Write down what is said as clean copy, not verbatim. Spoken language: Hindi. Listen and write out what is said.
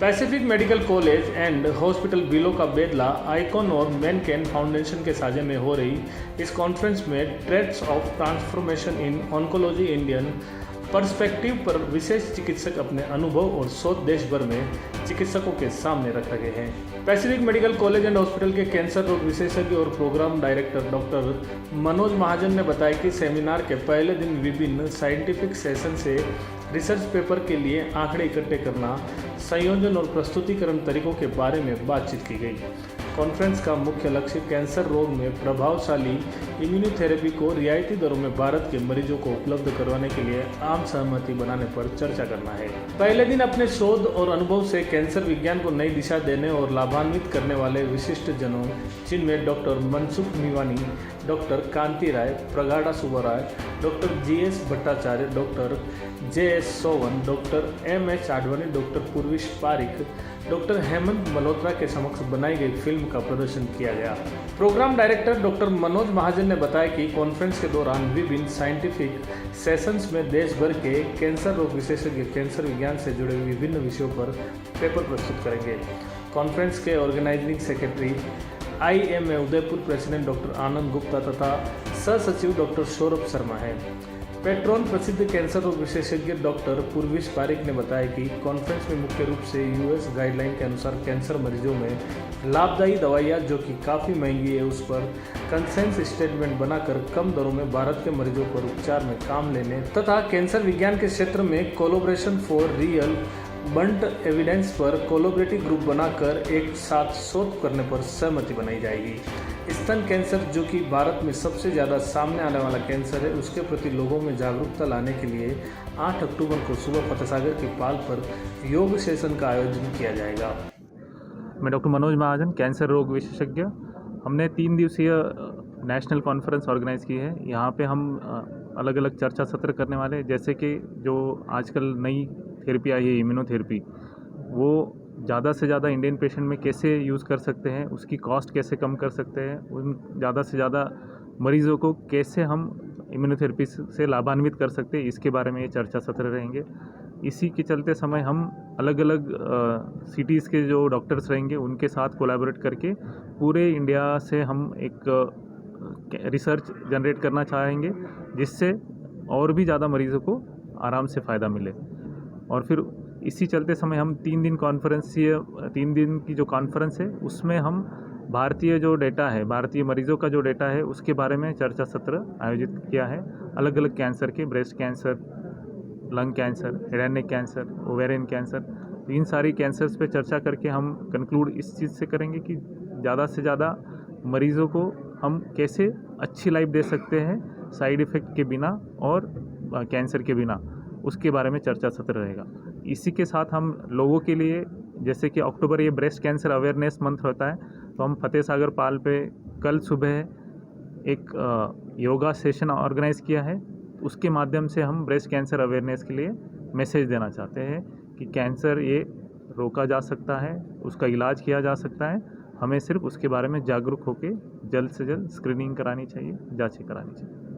Pacific medical college and hospital below का बेदला आइकॉन और मैनकेन फाउंडेशन के साझे में हो रही इस कॉन्फ्रेंस में trends of transformation in oncology Indian perspective पर विशेष चिकित्सक अपने अनुभव और शोध देश भर में चिकित्सकों के सामने रख रहे हैं। Pacific medical college and hospital के कैंसर रोग विशेषज्ञ और programme director doctor Manoj Mahajan ने बताया कि सेमिनार के पहले दिन विभिन्न साइंटिफिक सेशन से रिसर्च पेपर के लिए आंकड़े इकट्ठे करना, संयोजन और प्रस्तुतिकरण तरीकों के बारे में बातचीत की गई। कॉन्फ्रेंस का मुख्य लक्ष्य कैंसर रोग में प्रभावशाली इम्यूनोथेरेपी को रियायती दरों में भारत के मरीजों को उपलब्ध करवाने के लिए आम सहमति बनाने पर चर्चा करना है। पहले दिन अपने शोध और अनुभव से कैंसर विज्ञान को नई दिशा देने और लाभान्वित करने वाले विशिष्ट जनों, जिनमें doctor Mansukh Mivani, doctor Kanti Rai, Pragadha Subbaraya, doctor GS Bhattacharya, doctor JS Sovan, doctor MS Advani, doctor Purvish Parikh, doctor Hemant Malhotra के समक्ष बनाई गई फिल्म का प्रदर्शन किया गया। Programme director doctor Manoj Mahajan ने बताया कि कॉन्फ्रेंस के दौरान विभिन्न साइंटिफिक सेशंस में देश भर के कैंसर रोग विशेषज्ञ कैंसर विज्ञान से जुड़े विभिन्न विषयों पर पेपर प्रस्तुत करेंगे। कॉन्फ्रेंस के organising secretary IMA Udaipur president doctor Anand Gupta तथा सह सचिव डॉक्टर सौरभ शर्मा हैं। पेट्रोन प्रसिद्ध कैंसर रोग विशेषज्ञ डॉक्टर पूर्विश पारिक ने बताया कि कॉन्फ्रेंस में मुख्य रूप से US गाइडलाइन के अनुसार कैंसर मरीजों में लाभदायी दवाइयाँ जो कि काफ़ी महंगी है उस पर कंसेंस स्टेटमेंट बनाकर कम दरों में भारत के मरीजों पर उपचार में काम लेने तथा कैंसर विज्ञान के क्षेत्र में कोलोब्रेशन फॉर रियल बंट एविडेंस पर कोलोबरेटिव ग्रुप बनाकर एक साथ शोध करने पर सहमति बनाई जाएगी। स्तन कैंसर, जो कि भारत में सबसे ज़्यादा सामने आने वाला कैंसर है, उसके प्रति लोगों में जागरूकता लाने के लिए 8 अक्टूबर को सुबह फतेहसागर के पाल पर योग सेशन का आयोजन किया जाएगा। मैं डॉक्टर मनोज महाजन, कैंसर रोग विशेषज्ञ। हमने 3 दिवसीय नेशनल कॉन्फ्रेंस ऑर्गेनाइज़ की है। यहाँ पे हम अलग अलग चर्चा सत्र करने वाले हैं, जैसे कि जो आजकल नई थेरेपी आई है इम्यूनोथेरेपी, वो ज़्यादा से ज़्यादा इंडियन पेशेंट में कैसे यूज़ कर सकते हैं, उसकी कॉस्ट कैसे कम कर सकते हैं, उन ज़्यादा से ज़्यादा मरीज़ों को कैसे हम इम्यूनोथेरेपी से लाभान्वित कर सकते हैं, इसके बारे में ये चर्चा सत्र रहेंगे। इसी के चलते समय हम अलग अलग सिटीज़ के जो डॉक्टर्स रहेंगे उनके साथ कोलैबोरेट करके पूरे इंडिया से हम एक रिसर्च जनरेट करना चाहेंगे, जिससे और भी ज़्यादा मरीज़ों को आराम से फ़ायदा मिले। और फिर इसी चलते समय हम 3 दिन की जो कॉन्फ्रेंस है उसमें हम भारतीय जो डेटा है, भारतीय मरीज़ों का जो डेटा है उसके बारे में चर्चा सत्र आयोजित किया है। अलग अलग कैंसर के, breast cancer, lung cancer, head and neck cancer, ovarian cancer, इन सारी कैंसर्स पे चर्चा करके हम कंक्लूड इस चीज़ से करेंगे कि ज़्यादा से ज़्यादा मरीज़ों को हम कैसे अच्छी लाइफ दे सकते हैं साइड इफ़ेक्ट के बिना और कैंसर के बिना, उसके बारे में चर्चा सत्र रहेगा। इसी के साथ हम लोगों के लिए, जैसे कि अक्टूबर ये ब्रेस्ट कैंसर अवेयरनेस मंथ होता है, तो हम फतेहसागर पाल पे कल सुबह एक योगा सेशन ऑर्गेनाइज़ किया है। उसके माध्यम से हम ब्रेस्ट कैंसर अवेयरनेस के लिए मैसेज देना चाहते हैं कि कैंसर ये रोका जा सकता है, उसका इलाज किया जा सकता है। हमें सिर्फ उसके बारे में जागरूक होकर जल्द से जल्द स्क्रीनिंग करानी चाहिए, जांचें करानी चाहिए।